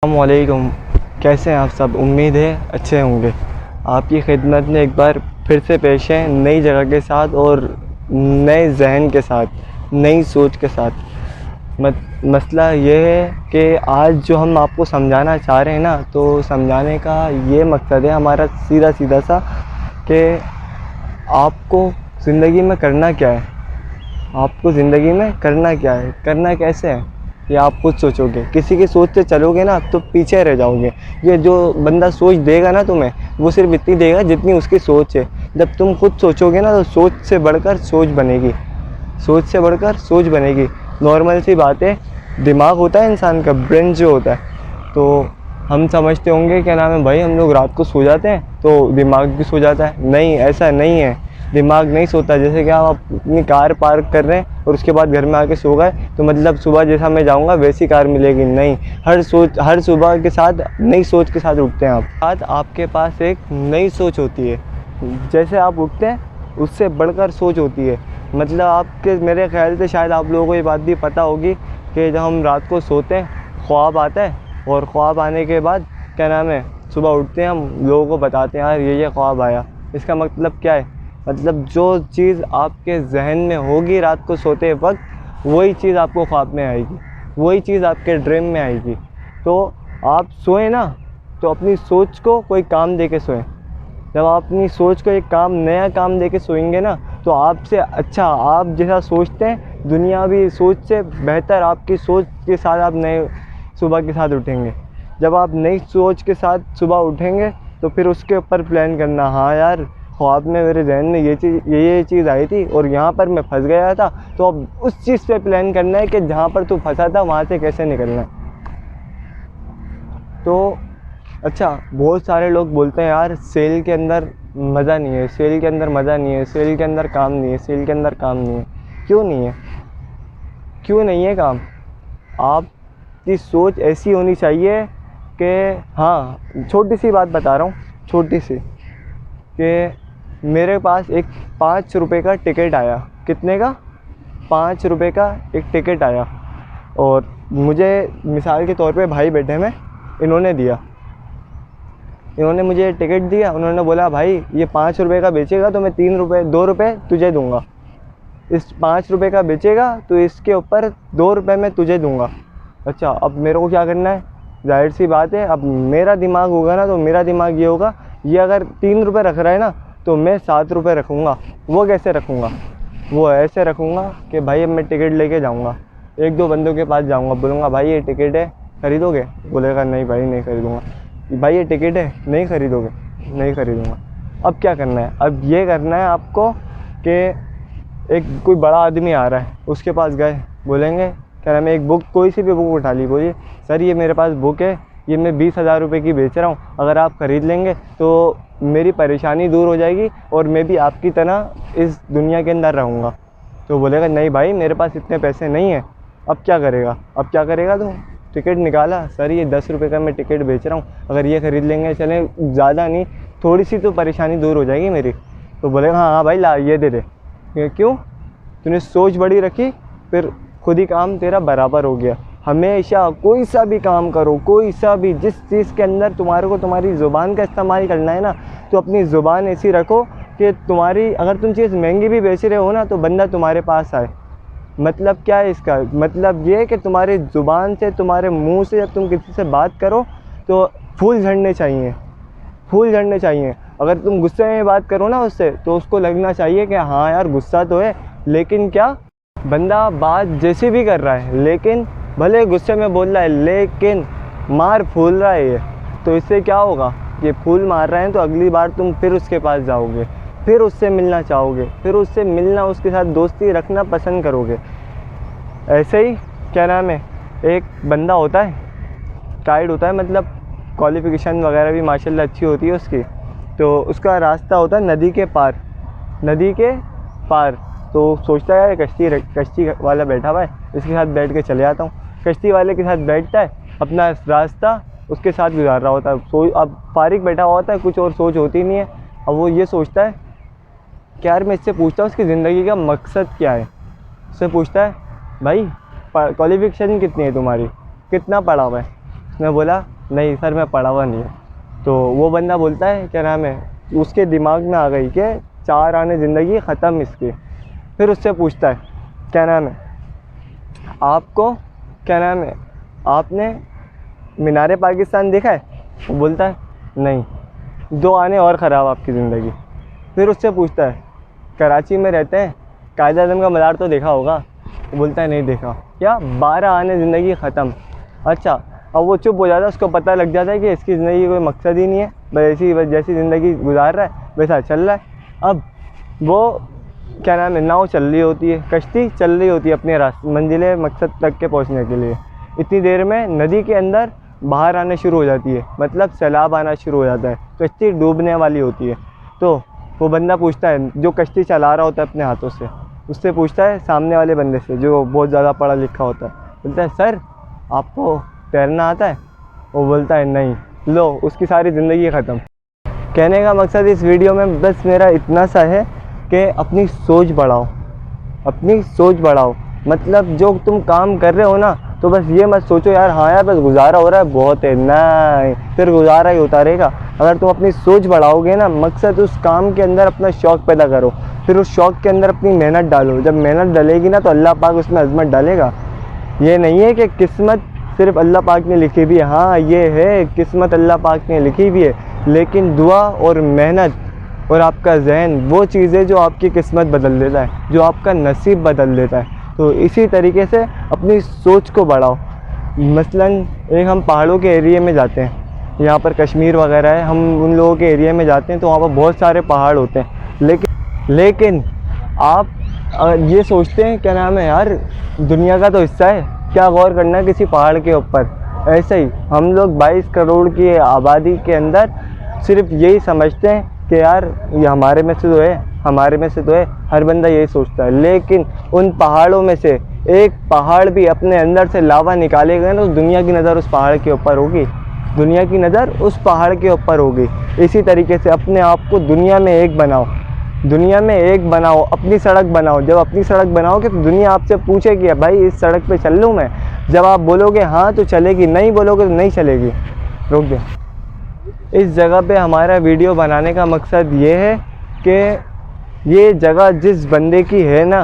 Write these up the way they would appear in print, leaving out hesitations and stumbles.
अस्सलामुअलैकुम। कैसे हैं आप सब? उम्मीद है अच्छे होंगे। आपकी खिदमत में एक बार फिर से पेश है नई जगह के साथ और नए जहन के साथ, नई सोच के साथ। मसला ये है कि आज जो हम आपको समझाना चाह रहे हैं ना, तो समझाने का ये मकसद है हमारा सीधा सीधा सा कि आपको ज़िंदगी में करना क्या है, आपको ज़िंदगी में करना क्या है, करना कैसे है, ये आप खुद सोचोगे। किसी की सोच से चलोगे ना तो पीछे रह जाओगे। ये जो बंदा सोच देगा ना तुम्हें, वो सिर्फ इतनी देगा जितनी उसकी सोच है। जब तुम खुद सोचोगे ना तो सोच से बढ़कर सोच बनेगी, सोच से बढ़कर सोच बनेगी। नॉर्मल सी बात है। दिमाग होता है इंसान का, ब्रेन जो होता है, तो हम समझते होंगे क्या नाम है भाई, हम लोग रात को सो जाते हैं तो दिमाग भी सो जाता है। नहीं, ऐसा नहीं है। दिमाग नहीं सोता। जैसे कि आप अपनी कार पार्क कर रहे हैं और उसके बाद घर में आके सो गए तो मतलब सुबह जैसा मैं जाऊंगा वैसी कार मिलेगी? नहीं। हर सुबह के साथ नई सोच के साथ उठते हैं आप। आज आपके पास एक नई सोच होती है। जैसे आप उठते हैं उससे बढ़कर सोच होती है। मतलब आपके, मेरे ख्याल से शायद आप लोगों को ये बात भी पता होगी कि जब हम रात को सोते हैं ख्वाब आता है, और ख्वाब आने के बाद क्या नाम है, सुबह उठते हैं हम लोगों को बताते हैं यार ये ख्वाब आया। इसका मतलब क्या है? मतलब जो चीज़ आपके जहन में होगी रात को सोते वक्त, वही चीज़ आपको ख्वाब में आएगी, वही चीज़ आपके ड्रीम में आएगी। तो आप सोएं ना तो अपनी सोच को कोई काम दे के सोएं। जब आप अपनी सोच को एक काम, नया काम दे के सोएंगे ना, तो आपसे अच्छा, आप जैसा सोचते हैं दुनियावी सोच से बेहतर आपकी सोच के साथ आप नए सुबह के साथ उठेंगे। जब आप नई सोच के साथ सुबह उठेंगे तो फिर उसके ऊपर प्लान करना, हाँ यार ख्वाब में मेरे जहन में ये चीज़ आई थी और यहाँ पर मैं फंस गया था, तो अब उस चीज़ पे प्लान करना है कि जहाँ पर तू फंसा था वहाँ से कैसे निकलना है। तो अच्छा, बहुत सारे लोग बोलते हैं यार सेल के अंदर मज़ा नहीं है, सेल के अंदर मज़ा नहीं है, सेल के अंदर काम नहीं है, सेल के अंदर काम नहीं है। क्यों नहीं है? क्यों नहीं है काम? आपकी सोच ऐसी होनी चाहिए कि, हाँ छोटी सी बात बता रहा हूँ, छोटी सी, कि मेरे पास एक 5 रुपये का टिकट आया। कितने का? 5 रुपये का एक टिकट आया, और मुझे मिसाल के तौर पे भाई बैठे में, इन्होंने दिया, इन्होंने मुझे टिकट दिया। उन्होंने बोला भाई ये 5 रुपये का बेचेगा तो मैं 2 रुपये तुझे दूंगा। इस 5 रुपये का बेचेगा तो इसके ऊपर 2 रुपये मैं तुझे दूंगा। अच्छा, अब मेरे को क्या करना है? जाहिर सी बात है, अब मेरा दिमाग होगा ना, तो मेरा दिमाग ये होगा, ये अगर 3 रुपये रख रहा है ना तो मैं 7 रुपये रखूँगा। वो कैसे रखूँगा? वो ऐसे रखूँगा कि भाई अब मैं टिकट लेके जाऊँगा, 1-2 बंदों के पास जाऊँगा, बोलूँगा भाई ये टिकट है, ख़रीदोगे? बोलेगा नहीं भाई नहीं ख़रीदूँगा। भाई ये टिकट है, नहीं ख़रीदोगे? नहीं ख़रीदूँगा। अब क्या करना है? अब ये करना है आपको कि एक कोई बड़ा आदमी आ रहा है, उसके पास गए, बोलेंगे क्या नाम है, एक बुक, कोई सी भी बुक उठा ली, बोलिए सर ये मेरे पास बुक है, ये मैं 20,000 रुपये की बेच रहा हूँ, अगर आप ख़रीद लेंगे तो मेरी परेशानी दूर हो जाएगी और मैं भी आपकी तरह इस दुनिया के अंदर रहूँगा। तो बोलेगा नहीं भाई मेरे पास इतने पैसे नहीं हैं। अब क्या करेगा? अब क्या करेगा तू? टिकट निकाला, सर ये 10 रुपये का मैं टिकट बेच रहा हूँ, अगर ये ख़रीद लेंगे, चले ज़्यादा नहीं, थोड़ी सी तो परेशानी दूर हो जाएगी मेरी। तो बोलेगा हाँ हाँ भाई ला ये दे दे। क्यों? तूने सोच बड़ी रखी, फिर खुद ही काम तेरा बराबर हो गया। हमेशा कोई सा भी काम करो, कोई सा भी, जिस चीज़ के अंदर तुम्हारे को तुम्हारी ज़ुबान का इस्तेमाल करना है ना, तो अपनी ज़ुबान ऐसी रखो कि तुम्हारी, अगर तुम चीज़ महंगी भी बेच रहे हो ना तो बंदा तुम्हारे पास आए। मतलब क्या है इसका? मतलब ये कि तुम्हारी ज़ुबान से, तुम्हारे मुंह से जब तुम किसी से बात करो तो फूल झड़ने चाहिए, फूल झड़ने चाहिए। अगर तुम गुस्से में बात करो ना उससे, तो उसको लगना चाहिए कि हाँ यार गुस्सा तो है, लेकिन क्या, बंदा बात जैसी भी कर रहा है, लेकिन भले गुस्से में बोल रहा है लेकिन मार फूल रहा है ये। तो इससे क्या होगा? ये फूल मार रहे हैं तो अगली बार तुम फिर उसके पास जाओगे, फिर उससे मिलना चाहोगे, फिर उससे मिलना, उसके साथ दोस्ती रखना पसंद करोगे। ऐसे ही क्या नाम है, एक बंदा होता है, टाइड होता है, मतलब क्वालिफ़िकेशन वगैरह भी माशाल्लाह अच्छी होती है उसकी, तो उसका रास्ता होता है नदी के पार, नदी के पार। तो सोचता है कश्ती वाला बैठा हुआ है, इसके साथ बैठ के चले जाता हूँ। कश्ती वाले के साथ बैठता है, अपना रास्ता उसके साथ गुजार रहा होता है। अब फारिग बैठा हुआ होता है, कुछ और सोच होती नहीं है। अब वो ये सोचता है कि यार मैं इससे पूछता हूँ उसकी ज़िंदगी का मकसद क्या है। उससे पूछता है भाई क्वालिफ़िकेशन कितनी है तुम्हारी, कितना पढ़ा हुआ है? उसने बोला नहीं सर मैं पढ़ा हुआ नहीं है। तो वो बंदा बोलता है क्या नाम है, उसके दिमाग में आ गई कि 4 आने ज़िंदगी ख़त्म इसकी। फिर उससे पूछता है क्या नाम है आपको, क्या नाम है आपने मीनार पाकिस्तान देखा है? वो बोलता है नहीं, 2 आने और ख़राब आपकी ज़िंदगी। फिर उससे पूछता है कराची में रहते हैं, कायद आज़म का मज़ार तो देखा होगा? वो बोलता है नहीं देखा। क्या 12 आने ज़िंदगी ख़त्म। अच्छा, अब वो चुप हो जाता है, उसको पता लग जाता है कि इसकी ज़िंदगी कोई मकसद ही नहीं है, बस जैसी ज़िंदगी गुजार रहा है वैसा चल रहा है। अब वो क्या नाम है नाव चल रही होती है, कश्ती चल रही होती है अपने रास्ते मंजिले मकसद तक के पहुंचने के लिए। इतनी देर में नदी के अंदर बाहर आना शुरू हो जाती है, मतलब सैलाब आना शुरू हो जाता है, कश्ती डूबने वाली होती है। तो वो बंदा पूछता है जो कश्ती चला रहा होता है अपने हाथों से, उससे पूछता है सामने वाले बंदे से जो बहुत ज़्यादा पढ़ा लिखा होता है, बोलता है सर आपको तैरना आता है? वो बोलता है नहीं। लो उसकी सारी ज़िंदगी ख़त्म। कहने का मकसद इस वीडियो में बस मेरा इतना सा है कि अपनी सोच बढ़ाओ, अपनी सोच बढ़ाओ। मतलब जो तुम काम कर रहे हो ना, तो बस ये मत सोचो यार हाँ यार बस गुजारा हो रहा है बहुत है, नहीं, फिर गुजारा ही होता रहेगा। अगर तुम अपनी सोच बढ़ाओगे ना, मकसद उस काम के अंदर अपना शौक़ पैदा करो, फिर उस शौक़ के अंदर अपनी मेहनत डालो। जब मेहनत डलेगी ना तो अल्लाह पाक उसमें अज़मत डालेगा। ये नहीं है कि किस्मत सिर्फ अल्लाह पाक ने लिखी भी है, हाँ ये है किस्मत अल्लाह पाक ने लिखी भी है, लेकिन दुआ और मेहनत और आपका जहन वो चीज़ें जो आपकी किस्मत बदल देता है, जो आपका नसीब बदल देता है। तो इसी तरीके से अपनी सोच को बढ़ाओ। मसलन एक हम पहाड़ों के एरिया में जाते हैं, यहाँ पर कश्मीर वगैरह है, हम उन लोगों के एरिया में जाते हैं तो वहाँ पर बहुत सारे पहाड़ होते हैं, लेकिन आप ये सोचते हैं क्या नाम है यार दुनिया का तो हिस्सा है, क्या गौर करना है किसी पहाड़ के ऊपर। ऐसे ही हम लोग 22 करोड़ की आबादी के अंदर सिर्फ यही समझते हैं कि यार ये हमारे में से तो है, हमारे में से तो है, हर बंदा यही सोचता है। लेकिन उन पहाड़ों में से एक पहाड़ भी अपने अंदर से लावा निकालेगा ना तो दुनिया की नज़र उस पहाड़ के ऊपर होगी, दुनिया की नज़र उस पहाड़ के ऊपर होगी। इसी तरीके से अपने आप को दुनिया में एक बनाओ, दुनिया में एक बनाओ, अपनी सड़क बनाओ। जब अपनी सड़क बनाओगे तो दुनिया आपसे पूछेगी भाई इस सड़क पे चल लूँ मैं? जब आप बोलोगे हाँ तो चलेगी, नहीं बोलोगे तो नहीं चलेगी। रोक दे। इस जगह पे हमारा वीडियो बनाने का मकसद ये है कि ये जगह जिस बंदे की है ना,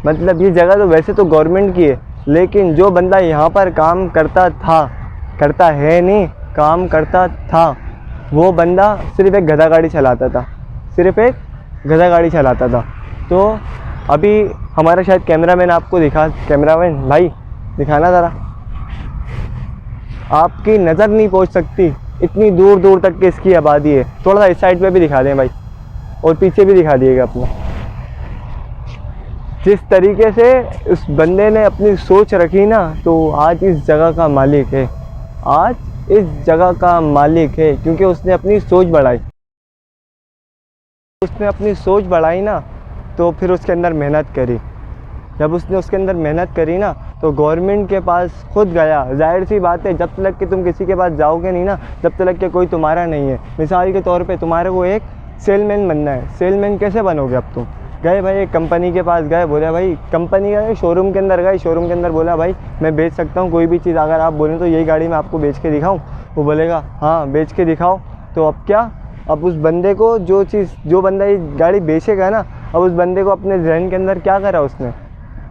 मतलब ये जगह तो वैसे तो गवर्नमेंट की है, लेकिन जो बंदा यहाँ पर काम करता था, करता है नहीं, काम करता था, वो बंदा सिर्फ़ एक गधा गाड़ी चलाता था, सिर्फ़ एक गधा गाड़ी चलाता था। तो अभी हमारा शायद कैमरामैन आपको दिखा, कैमरामैन भाई दिखाना ज़रा, आपकी नज़र नहीं पहुंच सकती इतनी दूर दूर तक की इसकी आबादी है। थोड़ा सा इस साइड पे भी दिखा दें भाई, और पीछे भी दिखा दिएगा अपना। जिस तरीके से उस बंदे ने अपनी सोच रखी ना, तो आज इस जगह का मालिक है, आज इस जगह का मालिक है, क्योंकि उसने अपनी सोच बढ़ाई। उसने अपनी सोच बढ़ाई ना तो फिर उसके अंदर मेहनत करी। जब उसने उसके अंदर मेहनत करी ना तो गवर्नमेंट के पास खुद गया। जाहिर सी बात है जब तक कि तुम किसी के पास जाओगे नहीं ना, जब तक कि कोई तुम्हारा नहीं है। मिसाल के तौर पे तुम्हारे को एक सेलमैन बनना है, सेलमैन कैसे बनोगे? अब तुम गए भाई एक कंपनी के पास गए, बोला भाई कंपनी का शोरूम के अंदर गए, शोरूम के अंदर बोला भाई मैं बेच सकता हूँ कोई भी चीज़, अगर आप बोलें तो यही गाड़ी मैं आपको बेच के दिखाऊँ? वो बोलेगा हाँ बेच के दिखाओ। तो अब क्या, अब उस बंदे को जो बंदा ये गाड़ी बेचेगा ना, अब उस बंदे को अपने जहन के अंदर क्या करा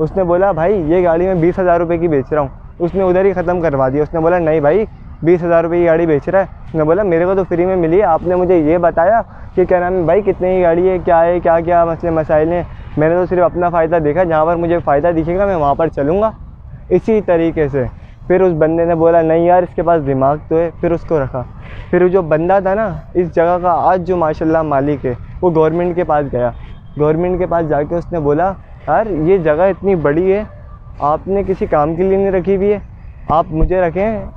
उसने बोला भाई ये गाड़ी मैं 20,000 रुपये की बेच रहा हूँ। उसने उधर ही ख़त्म करवा दिया। उसने बोला नहीं भाई 20,000 रुपये की गाड़ी बेच रहा है। उसने बोला मेरे को तो फ्री में मिली है, आपने मुझे ये बताया कि क्या नाम है भाई कितने की गाड़ी है, क्या क्या मसले मसाइल हैं, मैंने तो सिर्फ अपना फ़ायदा देखा, जहाँ पर मुझे फ़ायदा दिखेगा मैं वहाँ पर चलूँगा। इसी तरीके से फिर उस बंदे ने बोला नहीं यार इसके पास दिमाग तो है, फिर उसको रखा। फिर जो बंदा था ना इस जगह का आज जो माशाल्लाह मालिक है, वो गवर्नमेंट के पास गया। गवर्नमेंट के पास जाके उसने बोला यार ये जगह इतनी बड़ी है, आपने किसी काम के लिए नहीं रखी हुई है, आप मुझे रखें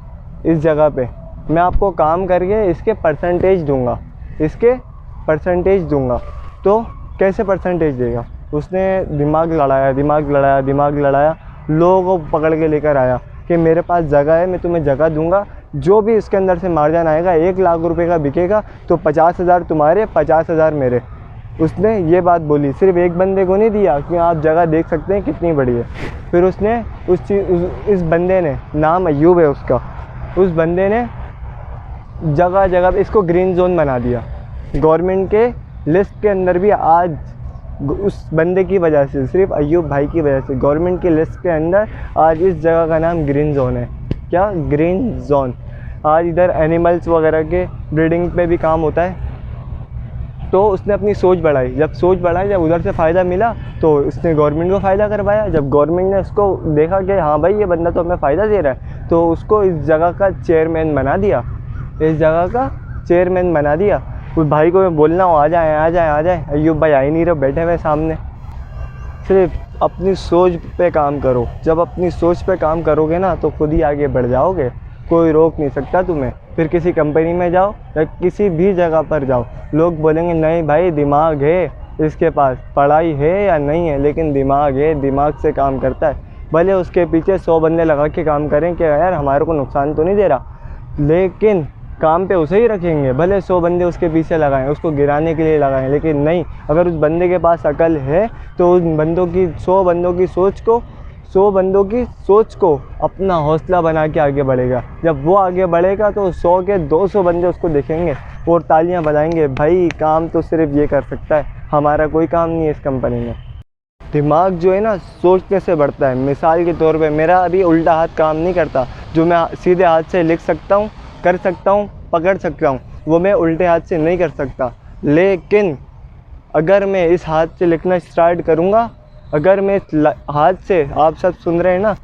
इस जगह पे, मैं आपको काम करके इसके परसेंटेज दूंगा, इसके परसेंटेज दूंगा। तो कैसे परसेंटेज देगा? उसने दिमाग लड़ाया, लोगों को पकड़ के लेकर आया कि मेरे पास जगह है, मैं तुम्हें जगह दूंगा, जो भी इसके अंदर से मार्जिन आएगा 1 लाख रुपए का बिकेगा तो 50,000 तुम्हारे, 50,000 मेरे। उसने ये बात बोली, सिर्फ एक बंदे को नहीं दिया कि आप जगह देख सकते हैं कितनी बड़ी है। फिर उसने इस बंदे ने, नाम अय्यूब है उसका, उस बंदे ने जगह जगह पे इसको ग्रीन जोन बना दिया। गवर्नमेंट के लिस्ट के अंदर भी आज उस बंदे की वजह से, सिर्फ अय्यूब भाई की वजह से गवर्नमेंट की लिस्ट के अंदर आज इस जगह का नाम ग्रीन जोन है। क्या? Green zone. आज इधर एनिमल्स वगैरह के ब्रीडिंग पे भी काम होता है। तो उसने अपनी सोच बढ़ाई, जब सोच बढ़ाई, जब उधर से फ़ायदा मिला तो उसने गवर्नमेंट को फ़ायदा करवाया। जब गवर्नमेंट ने उसको देखा कि हाँ भाई ये बंदा तो हमें फ़ायदा दे रहा है, तो उसको इस जगह का चेयरमैन बना दिया, इस जगह का चेयरमैन बना दिया। उस भाई को मैं बोलना हो आ जाए आ जाए आ जाए, अय्यूब भाई आ ही नहीं रहे, बैठे हुए सामने। सिर्फ अपनी सोच पे काम करो। जब अपनी सोच पे काम करोगे ना तो खुद ही आगे बढ़ जाओगे, कोई रोक नहीं सकता तुम्हें। फिर किसी कंपनी में जाओ या किसी भी जगह पर जाओ, लोग बोलेंगे नहीं भाई दिमाग है इसके पास, पढ़ाई है या नहीं है लेकिन दिमाग है, दिमाग से काम करता है। भले उसके पीछे 100 बंदे लगा के काम करें कि यार हमारे को नुकसान तो नहीं दे रहा, लेकिन काम पे उसे ही रखेंगे। भले 100 बंदे उसके पीछे लगाएं, उसको गिराने के लिए लगाएं, लेकिन नहीं, अगर उस बंदे के पास अकल है तो उन बंदों की 100 बंदों की सोच को अपना हौसला बना के आगे बढ़ेगा। जब वो आगे बढ़ेगा तो 100 के 200 बंदे उसको देखेंगे और तालियां बजाएंगे, भाई काम तो सिर्फ ये कर सकता है, हमारा कोई काम नहीं है इस कंपनी में। दिमाग जो है ना सोचने से बढ़ता है। मिसाल के तौर पे मेरा अभी उल्टा हाथ काम नहीं करता, जो मैं सीधे हाथ से लिख सकता हूँ, कर सकता हूँ, पकड़ सकता हूँ, वो मैं उल्टे हाथ से नहीं कर सकता। लेकिन अगर मैं इस हाथ से लिखना स्टार्ट करूँगा, अगर मैं इस हाथ से, आप सब सुन रहे हैं ना,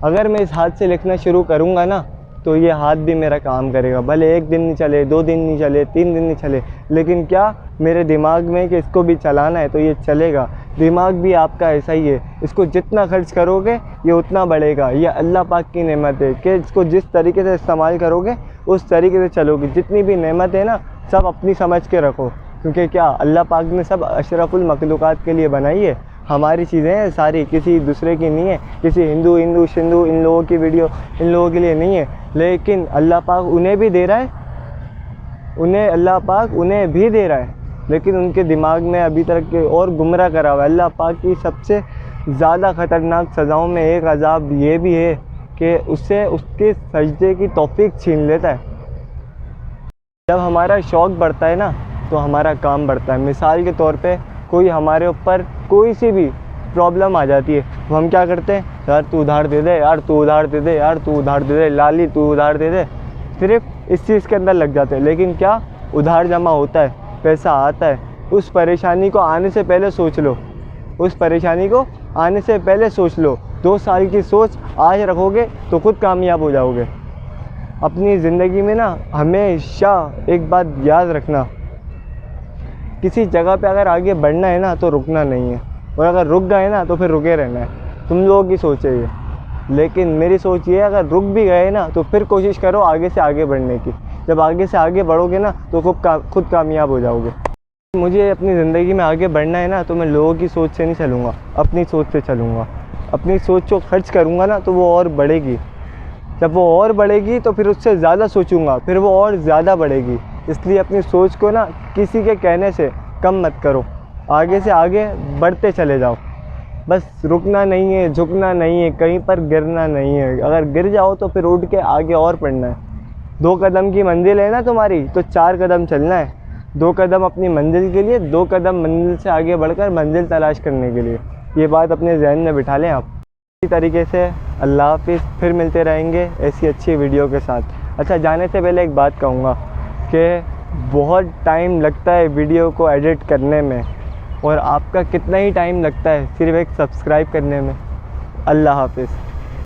अगर मैं इस हाथ से लिखना शुरू करूँगा ना तो ये हाथ भी मेरा काम करेगा। भले 1 दिन नहीं चले, 2 दिन नहीं चले, 3 दिन नहीं चले, लेकिन क्या मेरे दिमाग में कि इसको भी चलाना है तो ये चलेगा। दिमाग भी आपका ऐसा ही है, इसको जितना खर्च करोगे ये उतना बढ़ेगा। ये अल्लाह पाक की नेमत है कि इसको जिस तरीके से इस्तेमाल करोगे उस तरीके से चलोगे। जितनी भी नेमत है ना सब अपनी समझ के रखो, क्योंकि क्या अल्लाह पाक ने सब अशरफुल मखलूक़ात के लिए बनाई है। हमारी चीज़ें हैं सारी, किसी दूसरे की नहीं है, किसी हिंदू शिंदू इन लोगों की वीडियो इन लोगों के लिए नहीं है, लेकिन अल्लाह पाक उन्हें भी दे रहा है, अल्लाह पाक उन्हें भी दे रहा है, लेकिन उनके दिमाग में अभी तक के और गुमराह करा हुआ है। अल्लाह पाक की सबसे ज़्यादा ख़तरनाक सज़ाओं में एक अज़ाब ये भी है कि उससे उसके सजदे की तौफीक छीन लेता है। जब हमारा शौक़ बढ़ता है ना तो हमारा काम बढ़ता है। मिसाल के तौर पे कोई हमारे ऊपर कोई सी भी प्रॉब्लम आ जाती है तो हम क्या करते हैं, यार तू उधार दे दे, यार तू उधार दे दे, यार तू उधार दे दे, लाली तू उधार दे दे, सिर्फ इस चीज़ के अंदर लग जाते हैं। लेकिन क्या उधार जमा होता है, पैसा आता है, उस परेशानी को आने से पहले सोच लो, उस परेशानी को आने से पहले सोच लो। 2 साल की सोच आज रखोगे तो खुद कामयाब हो जाओगे। अपनी ज़िंदगी में ना हमेशा एक बात याद रखना, किसी जगह पे अगर आगे बढ़ना है ना तो रुकना नहीं है, और अगर रुक गए ना तो फिर रुके रहना है। तुम लोगों की सोच है ये, लेकिन मेरी सोच ये है अगर रुक भी गए ना तो फिर कोशिश करो आगे से आगे बढ़ने की। जब आगे से आगे बढ़ोगे ना तो खुद कामयाब हो जाओगे। मुझे अपनी ज़िंदगी में आगे बढ़ना है ना तो मैं लोगों की सोच से नहीं चलूँगा, अपनी सोच से चलूँगा। अपनी सोच को खर्च करूँगा ना तो वो और बढ़ेगी, जब वो और बढ़ेगी तो फिर उससे ज़्यादा सोचूंगा, फिर वो और ज़्यादा बढ़ेगी। इसलिए अपनी सोच को ना किसी के कहने से कम मत करो, आगे से आगे बढ़ते चले जाओ। बस रुकना नहीं है, झुकना नहीं है, कहीं पर गिरना नहीं है। अगर गिर जाओ तो फिर उठ के आगे और बढ़ना है। 2 कदम की मंजिल है ना तुम्हारी, तो 4 कदम चलना है। 2 कदम अपनी मंजिल के लिए, 2 कदम मंजिल से आगे बढ़कर मंजिल तलाश करने के लिए। ये बात अपने जहन में बिठा लें आप। इसी तरीके से अल्लाह हाफिज़, फिर मिलते रहेंगे ऐसी अच्छी वीडियो के साथ। अच्छा, जाने से पहले एक बात कहूँगा कि बहुत टाइम लगता है वीडियो को एडिट करने में, और आपका कितना ही टाइम लगता है सिर्फ एक सब्सक्राइब करने में। अल्लाह हाफिज़।